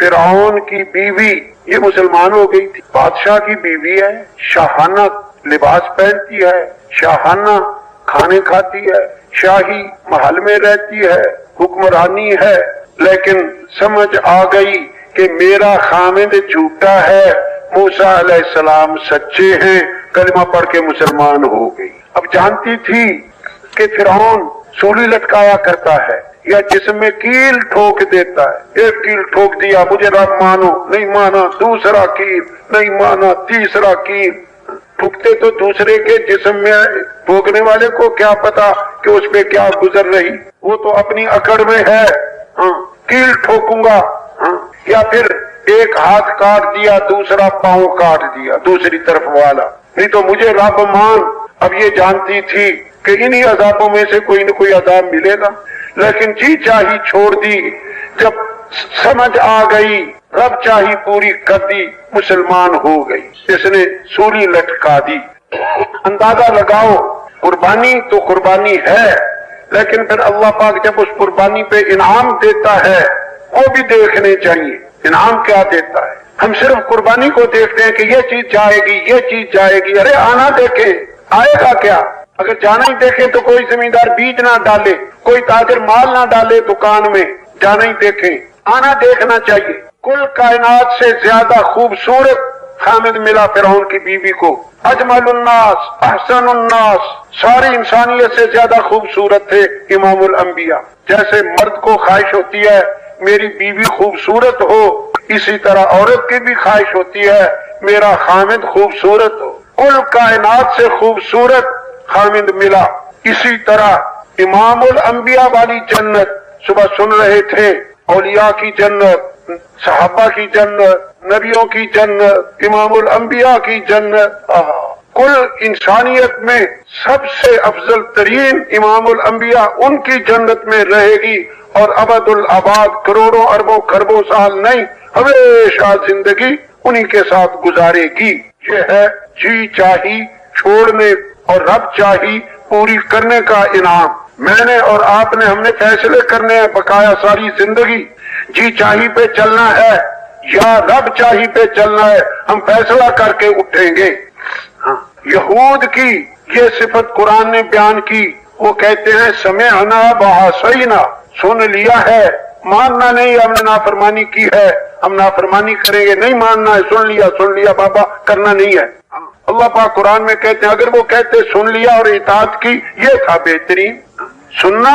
فرعون کی بیوی یہ مسلمان ہو گئی تھی، بادشاہ کی بیوی ہے، شاہانہ لباس پہنتی ہے، شاہانہ کھانے کھاتی ہے، شاہی محل میں رہتی ہے، حکمرانی ہے، لیکن سمجھ آ گئی کہ میرا خامد جھوٹا ہے، موسیٰ علیہ السلام سچے ہیں، کلمہ پڑھ کے مسلمان ہو گئی۔ اب جانتی تھی کہ فرعون سولی لٹکایا کرتا ہے یا جسم میں کیل ٹھوک دیتا ہے، ایک کیل ٹھوک دیا مجھے رب مانو، نہیں مانا، دوسرا کیل نہیں مانا، تیسرا کیل ٹھوکتے تو دوسرے کے جسم میں ٹھوکنے والے کو کیا پتا کہ اس پہ کیا گزر رہی، وہ تو اپنی اکڑ میں ہے، کیل ٹھوکوں گا، یا پھر ایک ہاتھ کاٹ دیا دوسرا پاؤں کاٹ دیا دوسری طرف والا، نہیں تو مجھے رب مان۔ اب یہ جانتی تھی کہ انہی عذابوں میں سے کوئی نہ کوئی عذاب ملے گا، لیکن جی چاہی چھوڑ دی۔ جب سمجھ آ گئی رب چاہی پوری کر دی، مسلمان ہو گئی، اس نے سولی لٹکا دی۔ اندازہ لگاؤ قربانی تو قربانی ہے، لیکن پھر اللہ پاک جب اس قربانی پہ انعام دیتا ہے وہ بھی دیکھنے چاہیے انعام کیا دیتا ہے۔ ہم صرف قربانی کو دیکھتے ہیں کہ یہ چیز جائے گی، یہ چیز جائے گی، ارے آنا دیکھیں آئے گا کیا۔ اگر جانا ہی دیکھیں تو کوئی زمیندار بیج نہ ڈالے، کوئی تاجر مال نہ ڈالے دکان میں، جانا ہی دیکھیں، آنا دیکھنا چاہیے۔ کل کائنات سے زیادہ خوبصورت خامد ملا فرعون کی بیوی کو، اجمل الناس احسن الناس، ساری انسانیت سے زیادہ خوبصورت تھے امام الانبیاء۔ جیسے مرد کو خواہش ہوتی ہے میری بیوی خوبصورت ہو، اسی طرح عورت کی بھی خواہش ہوتی ہے میرا خامد خوبصورت ہو۔ کل کائنات سے خوبصورت خامد ملا۔ اسی طرح امام الانبیاء والی جنت صبح سن رہے تھے، اولیاء کی جنت، صحابہ کی جنت، نبیوں کی جنت، امام الانبیاء کی جنت۔ کل انسانیت میں سب سے افضل ترین امام الانبیاء ان کی جنت میں رہے گی، اور ابد الاباد کروڑوں اربوں کھربوں سال نہیں، ہمیشہ زندگی انہی کے ساتھ گزارے گی۔ یہ ہے جی چاہی چھوڑنے اور رب چاہی پوری کرنے کا انعام۔ میں نے اور آپ نے، ہم نے فیصلے کرنے ہیں بقایا ساری زندگی، جی چاہی پہ چلنا ہے یا رب چاہی پہ چلنا ہے، ہم فیصلہ کر کے اٹھیں گے۔ یہود کی یہ صفت قرآن نے بیان کی، وہ کہتے ہیں سمعنا وعصینا، سن لیا ہے، ماننا نہیں، ہم نے نافرمانی کی ہے، ہم نافرمانی کریں گے، نہیں ماننا ہے، سن لیا بابا، کرنا نہیں ہے۔ اللہ پاک قرآن میں کہتے ہیں اگر وہ کہتے سن لیا اور اطاعت کی، یہ تھا بہترین، سننا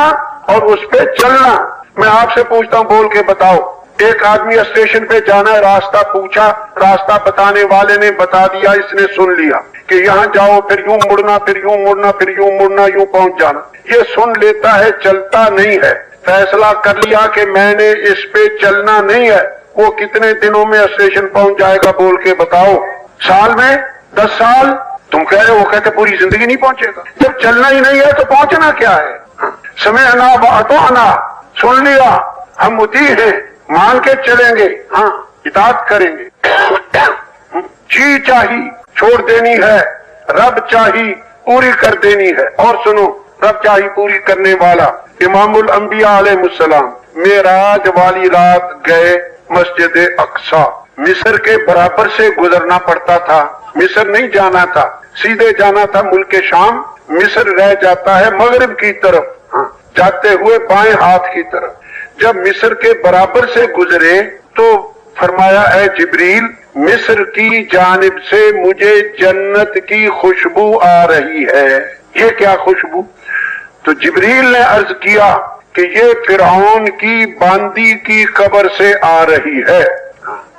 اور اس پہ چلنا۔ میں آپ سے پوچھتا ہوں، بول کے بتاؤ، ایک آدمی اسٹیشن پہ جانا ہے، راستہ پوچھا، راستہ بتانے والے نے بتا دیا، اس نے سن لیا کہ یہاں جاؤ، پھر یوں مڑنا، پھر یوں مڑنا، پھر یوں مڑنا، یوں پہنچ جانا، یہ سن لیتا ہے، چلتا نہیں ہے۔ فیصلہ کر لیا کہ میں نے اس پہ چلنا نہیں ہے، وہ کتنے دنوں میں اسٹیشن پہنچ جائے گا، بول کے بتاؤ؟ سال میں؟ 10 سال؟ تم کہہ رہے، وہ کہتے پوری زندگی نہیں پہنچے گا۔ جب چلنا ہی نہیں ہے تو پہنچنا کیا ہے؟ سمعنا واطعنا، سن لیا، ہم مطیع ہیں، مان کے چلیں گے، ہاں اطاعت کریں گے۔ جی چاہی چھوڑ دینی ہے، رب چاہی پوری کر دینی ہے۔ اور سنو، رب چاہی پوری کرنے والا امام الانبیاء علیہ السلام معراج والی رات گئے مسجد اقصی، مصر کے برابر سے گزرنا پڑتا تھا، مصر نہیں جانا تھا، سیدھے جانا تھا ملک شام، مصر رہ جاتا ہے مغرب کی طرف، جاتے ہوئے بائیں ہاتھ کی طرف۔ جب مصر کے برابر سے گزرے تو فرمایا اے جبریل، مصر کی جانب سے مجھے جنت کی خوشبو آ رہی ہے۔ یہ کیا خوشبو؟ تو جبریل نے عرض کیا کہ یہ فرعون کی باندی کی قبر سے آ رہی ہے۔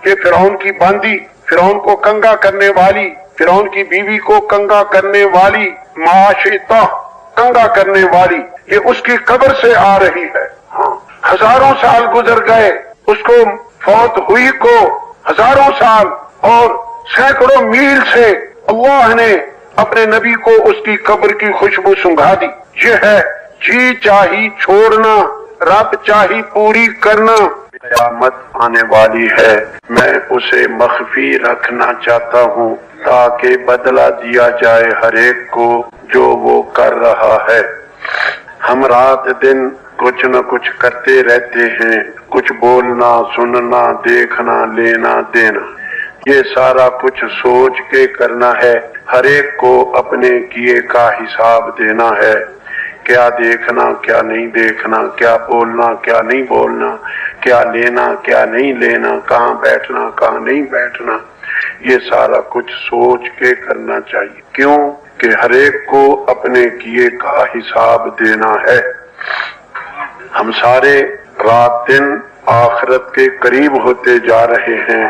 یہ فرعون کی باندی، فرعون کو کنگا کرنے والی، فرعون کی بیوی کو کنگا کرنے والی، معاشطہ کنگا کرنے والی، یہ اس کی قبر سے آ رہی ہے۔ ہزاروں سال گزر گئے، اس کو فوت ہوئی کو ہزاروں سال، اور سینکڑوں میل سے اللہ نے اپنے نبی کو اس کی قبر کی خوشبو سنگھا دی۔ یہ ہے جی چاہی چھوڑنا، رب چاہی پوری کرنا۔ قیامت آنے والی ہے، میں اسے مخفی رکھنا چاہتا ہوں تاکہ بدلہ دیا جائے ہر ایک کو جو وہ کر رہا ہے۔ ہم رات دن کچھ نہ کچھ کرتے رہتے ہیں، کچھ بولنا، سننا، دیکھنا، لینا، دینا، یہ سارا کچھ سوچ کے کرنا ہے۔ ہر ایک کو اپنے کیے کا حساب دینا ہے، کیا دیکھنا، کیا نہیں دیکھنا، کیا بولنا، کیا نہیں بولنا، کیا لینا، کیا نہیں لینا، کہاں بیٹھنا، کہاں نہیں بیٹھنا، یہ سارا کچھ سوچ کے کرنا چاہیے۔ کیوں کہ ہر ایک کو اپنے کیے کا حساب دینا ہے۔ ہم سارے رات دن آخرت کے قریب ہوتے جا رہے ہیں۔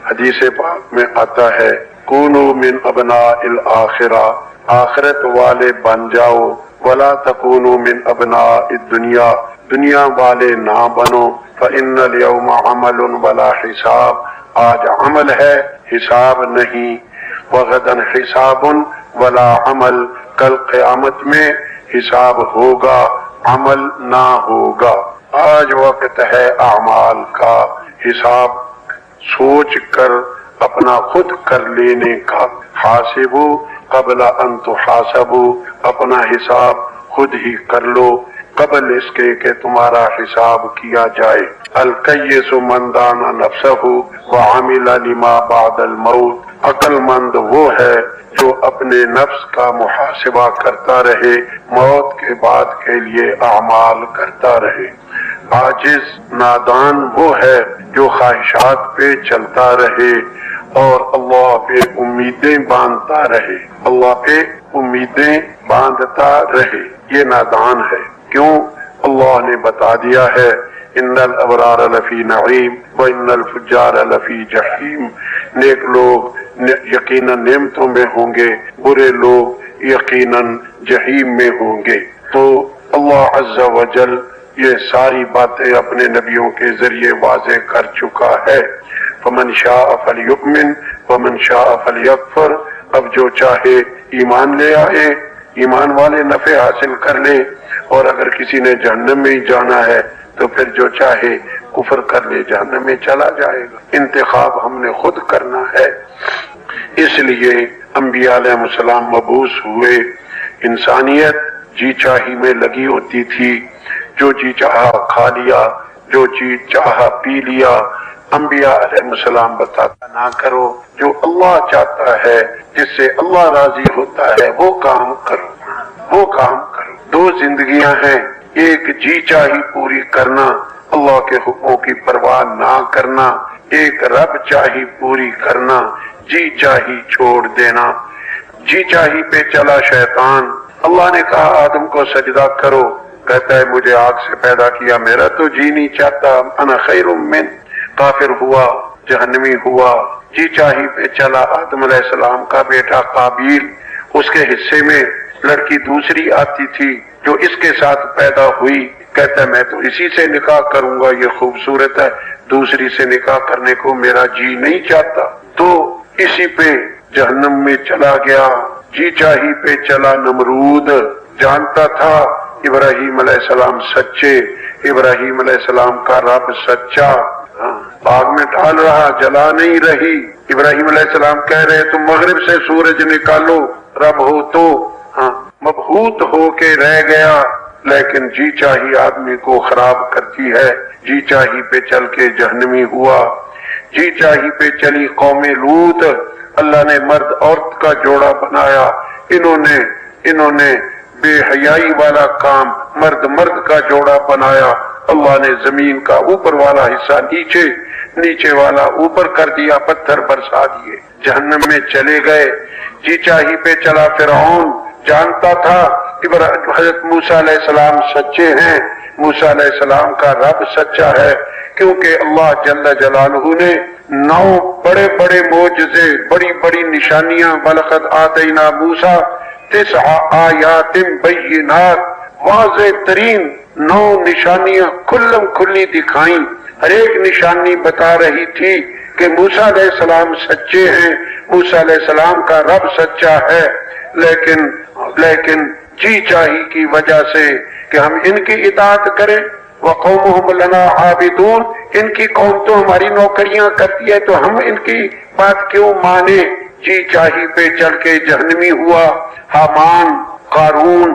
حدیث پاک میں آتا ہے کونو من ابناء الآخرہ، آخرت والے بن جاؤ، ولا تکونو من ابناء الدنیا، دنیا والے نہ بنو، فإن اليوم عمل ولا حساب، آج عمل ہے حساب نہیں، وغدن حساب ولا عمل، کل قیامت میں حساب ہوگا عمل نہ ہوگا۔ آج وقت ہے اعمال کا، حساب سوچ کر اپنا خود کر لینے کا۔ حاسبو قبل ان تحاسبو، اپنا حساب خود ہی کر لو قبل اس کے کہ تمہارا حساب کیا جائے۔ الکیس من دان نفسہ وعمل لما بعد الموت، عقل مند وہ ہے جو اپنے نفس کا محاسبہ کرتا رہے، موت کے بعد کے لیے اعمال کرتا رہے۔ عاجز نادان وہ ہے جو خواہشات پہ چلتا رہے اور اللہ پہ امیدیں باندھتا رہے، اللہ پہ امیدیں باندھتا رہے، یہ نادان ہے۔ کیوں؟ اللہ نے بتا دیا ہے ان الابرار لفی نعیم وان الفجار لفی جحیم، نیک لوگ یقیناً نعمتوں میں ہوں گے، برے لوگ یقیناً جحیم میں ہوں گے۔ تو اللہ عز و جل یہ ساری باتیں اپنے نبیوں کے ذریعے واضح کر چکا ہے۔ فمن شاء فلیؤمن ومن شاء فلیکفر، اب جو چاہے ایمان لے آئے، ایمان والے نفع حاصل کر لے، اور اگر کسی نے جہنم میں ہی جانا ہے تو پھر جو چاہے کفر کر لے، جہنم میں چلا جائے گا۔ انتخاب ہم نے خود کرنا ہے۔ اس لیے انبیاء علیہ السلام مبعوث ہوئے، انسانیت جی چاہی میں لگی ہوتی تھی، جو جی چاہا کھا لیا، جو جی چاہا پی لیا۔ انبیاء علیہ السلام بتاتا نہ کرو، جو اللہ چاہتا ہے، جس سے اللہ راضی ہوتا ہے، وہ کام کرو، وہ کام کرو۔ دو زندگیاں ہیں، ایک جی چاہی پوری کرنا، اللہ کے حکموں کی پرواہ نہ کرنا، ایک رب چاہی پوری کرنا، جی چاہی چھوڑ دینا۔ جی چاہی پہ چلا شیطان، اللہ نے کہا آدم کو سجدہ کرو، کہتا ہے مجھے آگ سے پیدا کیا، میرا تو جی نہیں چاہتا، انا خیر من، کافر ہوا، جہنمی ہوا۔ جی چاہی پہ چلا آدم علیہ السلام کا بیٹا قابیل، اس کے حصے میں لڑکی دوسری آتی تھی جو اس کے ساتھ پیدا ہوئی، کہتا ہے میں تو اسی سے نکاح کروں گا، یہ خوبصورت ہے، دوسری سے نکاح کرنے کو میرا جی نہیں چاہتا، تو اسی پہ جہنم میں چلا گیا۔ جی چاہی پہ چلا نمرود، جانتا تھا ابراہیم علیہ السلام سچے، ابراہیم علیہ السلام کا رب سچا، آگ میں ڈال رہا، جلا نہیں رہی۔ ابراہیم علیہ السلام کہہ رہے تم مغرب سے سورج نکالو، رب ہو تو، مبہوت ہو کے رہ گیا۔ لیکن جی چاہی آدمی کو خراب کرتی ہے، جی چاہی پہ چل کے جہنمی ہوا۔ جی چاہی پہ چلی قوم لوط، اللہ نے مرد عورت کا جوڑا بنایا، انہوں نے بے حیائی والا کام، مرد مرد کا جوڑا بنایا، اللہ نے زمین کا اوپر والا حصہ نیچے والا اوپر کر دیا، پتھر برسا دیے، جہنم میں چلے گئے۔ جی چاہی پہ چلا فرعون، جانتا تھا حضرت موسیٰ علیہ السلام سچے ہیں، موسیٰ علیہ السلام کا رب سچا ہے، کیونکہ اللہ جل جلالہ نے 9 بڑے بڑے معجزے، بڑی بڑی نشانیاں، وَلَقَدْ آتَيْنَا مُوسَىٰ 9 آیات بینات، واضح ترین 9 نشانیاں کھلم کھلی دکھائیں۔ ہر ایک نشانی بتا رہی تھی کہ موسیٰ علیہ السلام سچے ہیں، موسیٰ علیہ السلام کا رب سچا ہے، لیکن جی چاہی کی وجہ سے کہ ہم ان کی اطاعت کریں، وَقَوْمُهُمْ لَنَا عَابِدُونَ، ان کی قوم تو ہماری نوکریاں کرتی ہے تو ہم ان کی بات کیوں مانے۔ جی چاہی پہ چل کے جہنمی ہوا۔ حامان، قارون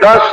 10